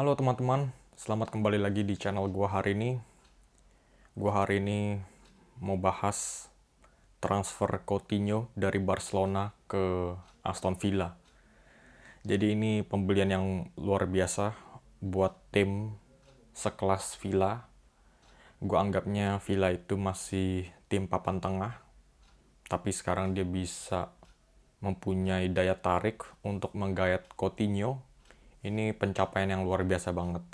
Halo teman-teman, selamat kembali lagi di channel gua hari ini. Gua hari ini mau bahas transfer Coutinho dari Barcelona ke Aston Villa. Jadi ini pembelian yang luar biasa buat tim sekelas Villa. Gua anggapnya Villa itu masih tim papan tengah, tapi sekarang dia bisa mempunyai daya tarik untuk menggayat Coutinho. Ini pencapaian yang luar biasa banget.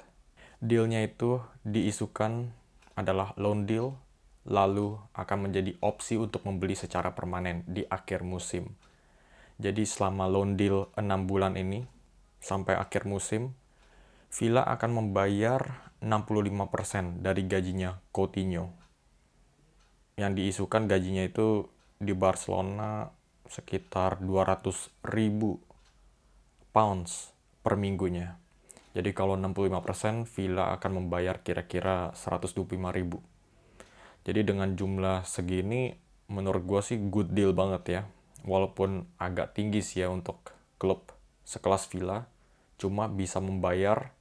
Dealnya itu diisukan adalah loan deal, lalu akan menjadi opsi untuk membeli secara permanen di akhir musim. Jadi selama loan deal 6 bulan ini, sampai akhir musim, Villa akan membayar 65% dari gajinya Coutinho. Yang diisukan gajinya itu di Barcelona sekitar 200.000 pounds per minggunya. Jadi kalau 65%, Villa akan membayar kira-kira 125.000. Jadi dengan jumlah segini, menurut gue sih good deal banget ya. Walaupun agak tinggi sih ya untuk klub sekelas Villa, cuma bisa membayar,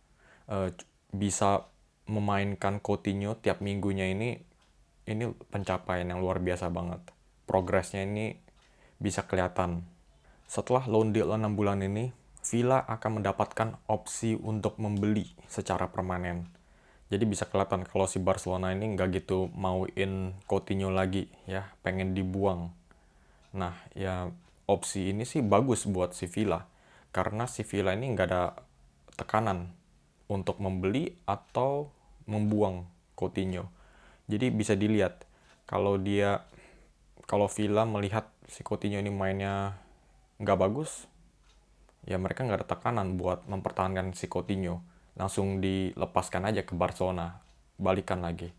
bisa memainkan Coutinho tiap minggunya ini pencapaian yang luar biasa banget. Progresnya ini bisa kelihatan. Setelah loan deal 6 bulan ini, Villa akan mendapatkan opsi untuk membeli secara permanen. Jadi bisa kelihatan kalau si Barcelona ini nggak gitu mauin Coutinho lagi ya, pengen dibuang. Nah ya opsi ini sih bagus buat si Villa. Karena si Villa ini nggak ada tekanan untuk membeli atau membuang Coutinho. Jadi bisa dilihat kalau Villa melihat si Coutinho ini mainnya nggak bagus, ya mereka nggak ada tekanan buat mempertahankan si Coutinho. Langsung dilepaskan aja ke Barcelona, balikan lagi.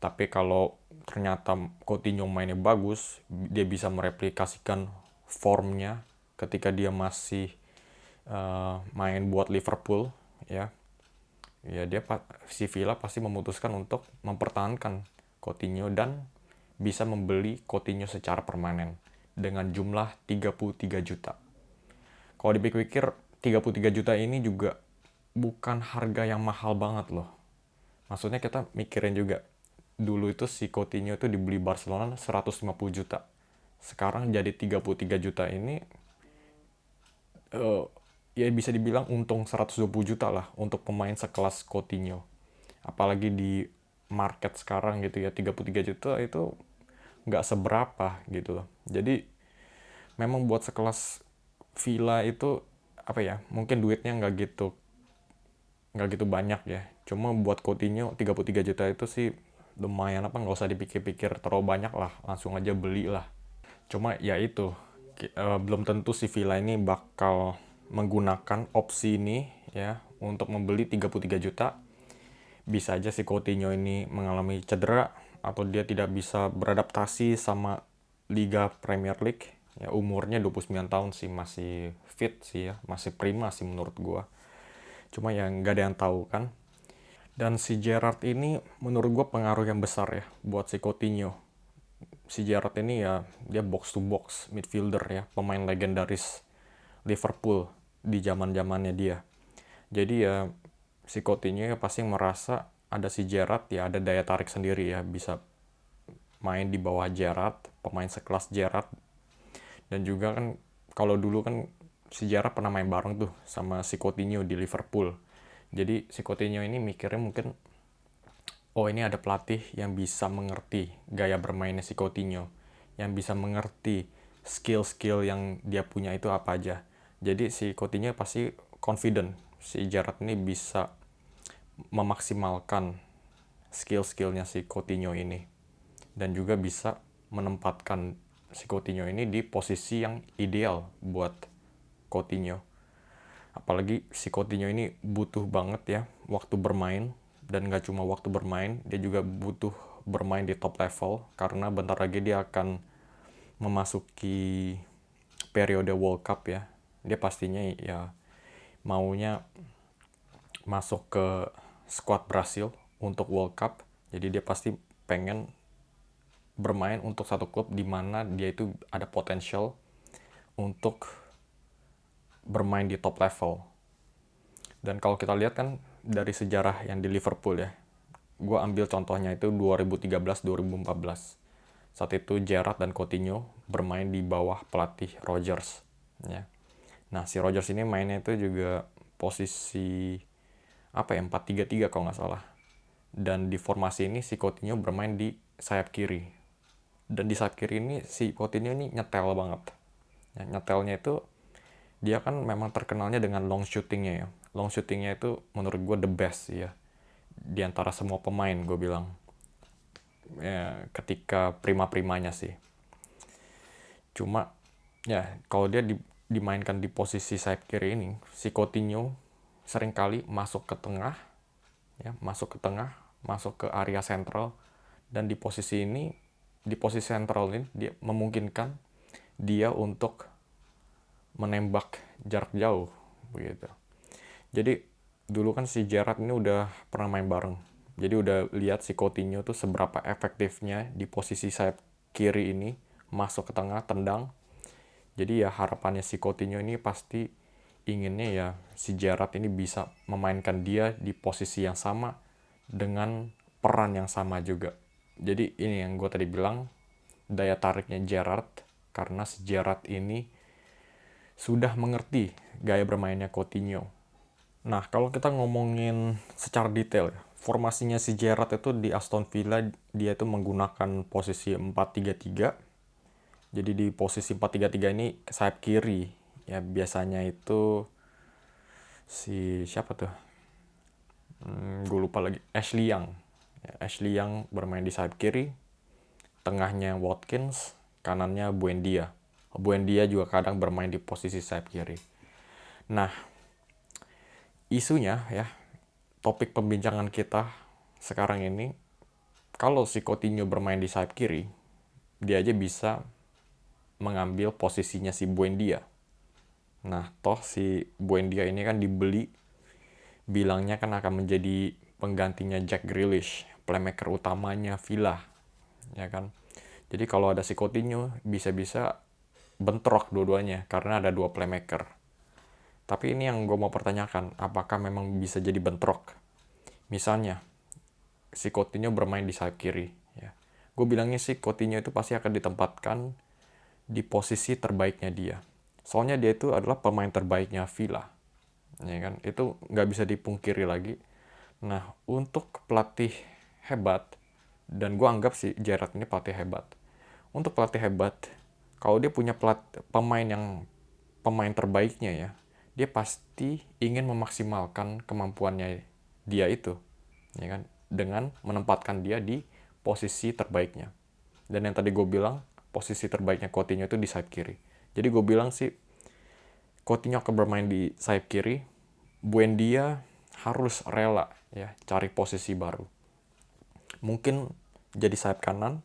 Tapi kalau ternyata Coutinho mainnya bagus, dia bisa mereplikasikan formnya ketika dia masih main buat Liverpool, ya. Ya si Villa pasti memutuskan untuk mempertahankan Coutinho dan bisa membeli Coutinho secara permanen dengan jumlah 33 juta. Kalau dipikir-pikir 33 juta ini juga bukan harga yang mahal banget loh. Maksudnya kita mikirin juga, dulu itu si Coutinho itu dibeli Barcelona 150 juta. Sekarang jadi 33 juta ini, ya bisa dibilang untung 120 juta lah untuk pemain sekelas Coutinho. Apalagi di market sekarang gitu ya, 33 juta itu nggak seberapa gitu loh. Jadi memang buat sekelas Villa itu apa ya, mungkin duitnya nggak gitu banyak ya. Cuma buat Coutinho 33 juta itu sih lumayan, apa, nggak usah dipikir-pikir terlalu banyak lah, langsung aja beli lah. Cuma ya itu, belum tentu si Villa ini bakal menggunakan opsi ini ya untuk membeli 33 juta. Bisa aja si Coutinho ini mengalami cedera atau dia tidak bisa beradaptasi sama Liga Premier League. Ya umurnya 29 tahun sih, masih fit sih ya, masih prima sih menurut gua. Cuma yang nggak ada yang tahu kan. Dan si Gerrard ini menurut gue pengaruh yang besar ya buat si Coutinho. Si Gerrard ini ya dia box to box midfielder ya, pemain legendaris Liverpool di zaman-zamannya dia. Jadi ya si Coutinho ya pasti merasa ada si Gerrard ya, ada daya tarik sendiri ya, bisa main di bawah Gerrard, pemain sekelas Gerrard. Dan juga kan kalau dulu kan si Gerrard pernah main bareng tuh sama si Coutinho di Liverpool. Jadi si Coutinho ini mikirnya mungkin, oh ini ada pelatih yang bisa mengerti gaya bermainnya si Coutinho, yang bisa mengerti skill-skill yang dia punya itu apa aja. Jadi si Coutinho pasti confident si Gerrard ini bisa memaksimalkan skill-skillnya si Coutinho ini. Dan juga bisa menempatkan si Coutinho ini di posisi yang ideal buat Coutinho. Apalagi si Coutinho ini butuh banget ya waktu bermain, dan gak cuma waktu bermain, dia juga butuh bermain di top level karena bentar lagi dia akan memasuki periode World Cup ya. Dia pastinya ya maunya masuk ke squad Brasil untuk World Cup. Jadi dia pasti pengen bermain untuk satu klub di mana dia itu ada potensial untuk bermain di top level. Dan kalau kita lihat kan dari sejarah yang di Liverpool ya, gue ambil contohnya itu 2013-2014. Saat itu Gerrard dan Coutinho bermain di bawah pelatih Rodgers. Ya. Nah, si Rodgers ini mainnya itu juga posisi 4-3-3 kalau nggak salah. Dan di formasi ini si Coutinho bermain di sayap kiri. Dan di sayap kiri ini si Coutinho ini nyetel banget. Ya, nyetelnya itu dia kan memang terkenalnya dengan long shootingnya ya. Long shootingnya itu menurut gue the best ya. Di antara semua pemain gue bilang. Ya, ketika prima-primanya sih. Cuma ya kalau dia dimainkan di posisi sayap kiri ini, si Coutinho seringkali masuk ke tengah, ya, masuk ke area sentral, dan di posisi sentral ini dia memungkinkan dia untuk menembak jarak jauh begitu. Jadi dulu kan si Gerrard ini udah pernah main bareng. Jadi udah lihat si Coutinho tuh seberapa efektifnya di posisi sayap kiri ini masuk ke tengah, tendang. Jadi ya harapannya si Coutinho ini pasti inginnya ya si Gerrard ini bisa memainkan dia di posisi yang sama dengan peran yang sama juga. Jadi ini yang gue tadi bilang, daya tariknya Gerrard karena si Gerrard ini sudah mengerti gaya bermainnya Coutinho. Nah, kalau kita ngomongin secara detail ya, formasinya si Gerrard itu di Aston Villa dia itu menggunakan posisi 4-3-3. Jadi di posisi 4-3-3 ini sayap kiri ya biasanya itu si siapa tuh? Gue lupa lagi. Ashley Young. Ya, Ashley Young bermain di sayap kiri. Tengahnya Watkins, kanannya Buendia. Buendia juga kadang bermain di posisi sayap kiri. Nah, isunya ya, topik pembincangan kita sekarang ini, kalau si Coutinho bermain di sayap kiri, dia aja bisa mengambil posisinya si Buendia. Nah, toh si Buendia ini kan dibeli, bilangnya kan akan menjadi penggantinya Jack Grealish, playmaker utamanya Villa, ya kan. Jadi kalau ada si Coutinho, bisa-bisa bentrok dua-duanya, karena ada dua playmaker. Tapi ini yang gue mau pertanyakan, apakah memang bisa jadi bentrok? Misalnya, si Coutinho bermain di sayap kiri. Ya. Gue bilangnya sih Coutinho itu pasti akan ditempatkan di posisi terbaiknya dia. Soalnya dia itu adalah pemain terbaiknya Villa. Ya kan? Itu nggak bisa dipungkiri lagi. Nah, untuk pelatih hebat, dan gue anggap si Gerrard ini pelatih hebat. Untuk pelatih hebat, kalau dia punya pemain terbaiknya ya, dia pasti ingin memaksimalkan kemampuannya dia itu, ya kan, dengan menempatkan dia di posisi terbaiknya. Dan yang tadi gue bilang, posisi terbaiknya Coutinho itu di sayap kiri. Jadi gue bilang sih, Coutinho akan bermain di sayap kiri, Buendia harus rela ya cari posisi baru. Mungkin jadi sayap kanan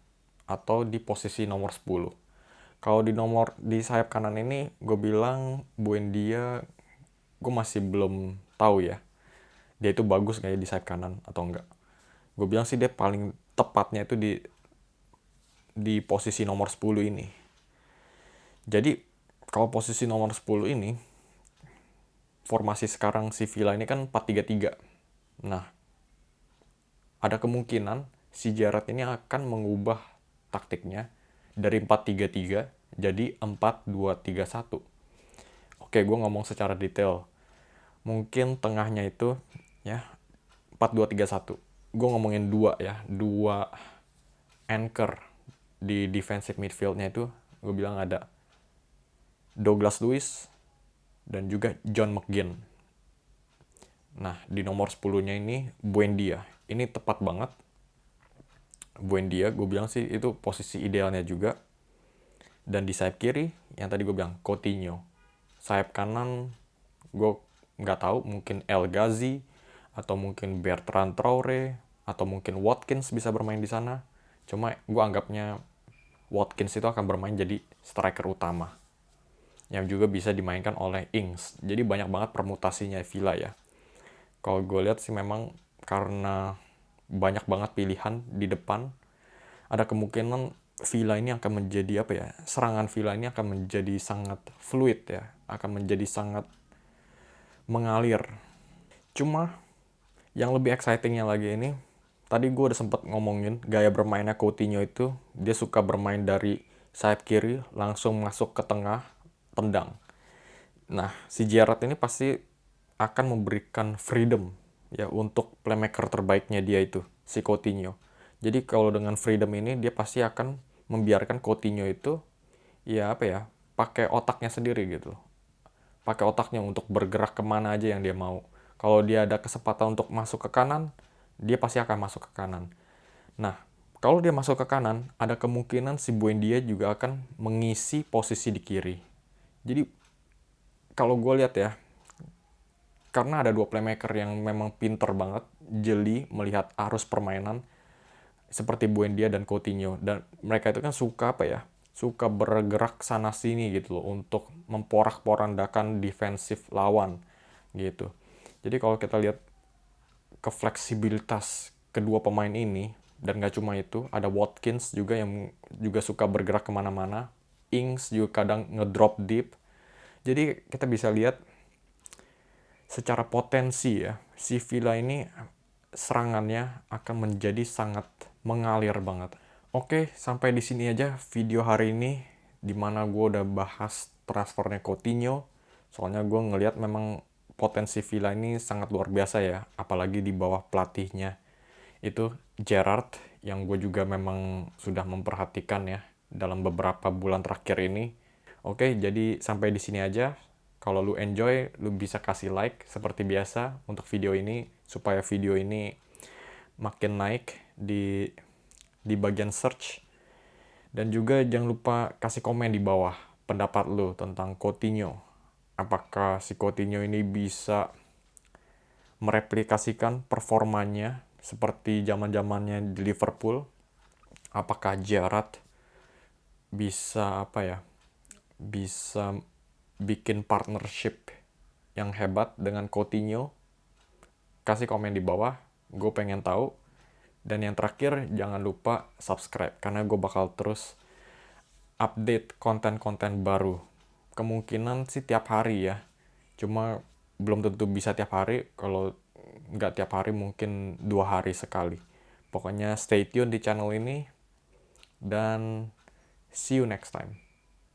atau di posisi nomor 10. Kalau di sayap kanan ini gue bilang Buendia, gue masih belum tahu ya dia itu bagus kayak di sayap kanan atau enggak. Gue bilang sih dia paling tepatnya itu di posisi nomor 10 ini. Jadi kalau posisi nomor 10 ini, formasi sekarang si Villa ini kan 4-3-3. Nah, ada kemungkinan si Gerrard ini akan mengubah taktiknya dari 4-3-3 jadi 4-2-3-1. Oke, gue ngomong secara detail. Mungkin tengahnya itu ya 4-2-3-1. Gue ngomongin dua anchor di defensive midfieldnya itu. Gue bilang ada Douglas Luiz dan juga John McGinn. Nah, di nomor 10-nya ini Buendia. Ini tepat banget. Buendia, gue bilang sih itu posisi idealnya juga. Dan di sayap kiri, yang tadi gue bilang, Coutinho. Sayap kanan, gue nggak tahu, mungkin El Ghazi, atau mungkin Bertrand Traore, atau mungkin Watkins bisa bermain di sana. Cuma gue anggapnya Watkins itu akan bermain jadi striker utama, yang juga bisa dimainkan oleh Ings. Jadi banyak banget permutasinya Villa ya. Kalau gue lihat sih memang karena banyak banget pilihan di depan, ada kemungkinan Villa ini akan menjadi serangan Villa ini akan menjadi sangat fluid ya, akan menjadi sangat mengalir. Cuma yang lebih excitingnya lagi ini, tadi gue udah sempat ngomongin gaya bermainnya Coutinho itu, dia suka bermain dari sayap kiri langsung masuk ke tengah, tendang. Nah, si Gerrard ini pasti akan memberikan freedom ya untuk playmaker terbaiknya dia itu, si Coutinho. Jadi kalau dengan freedom ini dia pasti akan membiarkan Coutinho itu ya apa ya, pakai otaknya sendiri gitu. Pakai otaknya untuk bergerak kemana aja yang dia mau. Kalau dia ada kesempatan untuk masuk ke kanan, dia pasti akan masuk ke kanan. Nah, kalau dia masuk ke kanan, ada kemungkinan si Buendia juga akan mengisi posisi di kiri. Jadi, kalau gue lihat ya, karena ada dua playmaker yang memang pinter banget, jeli melihat arus permainan, seperti Buendia dan Coutinho. Dan mereka itu kan suka apa ya, suka bergerak sana-sini gitu loh, untuk memporak-porandakan defensif lawan gitu. Jadi kalau kita lihat kefleksibilitas kedua pemain ini, dan gak cuma itu, ada Watkins juga yang juga suka bergerak kemana-mana, Ings juga kadang ngedrop deep. Jadi kita bisa lihat secara potensi ya, si Villa ini serangannya akan menjadi sangat mengalir banget. Oke, sampai di sini aja video hari ini, dimana gue udah bahas transfernya Coutinho. Soalnya gue ngelihat memang potensi Villa ini sangat luar biasa ya, apalagi di bawah pelatihnya itu Gerrard, yang gue juga memang sudah memperhatikan ya dalam beberapa bulan terakhir ini. Oke, jadi sampai di sini aja. Kalau lu enjoy, lu bisa kasih like seperti biasa untuk video ini, supaya video ini makin naik di bagian search. Dan juga jangan lupa kasih komen di bawah pendapat lu tentang Coutinho. Apakah si Coutinho ini bisa mereplikasikan performanya seperti zaman-zamannya di Liverpool? Apakah Gerrard bisa apa ya? Bisa bikin partnership yang hebat dengan Coutinho? Kasih komen di bawah, gue pengen tahu. Dan yang terakhir, jangan lupa subscribe, karena gue bakal terus update konten-konten baru. Kemungkinan sih tiap hari ya, cuma belum tentu bisa tiap hari. Kalau nggak tiap hari, mungkin 2 hari sekali. Pokoknya stay tune di channel ini, dan see you next time.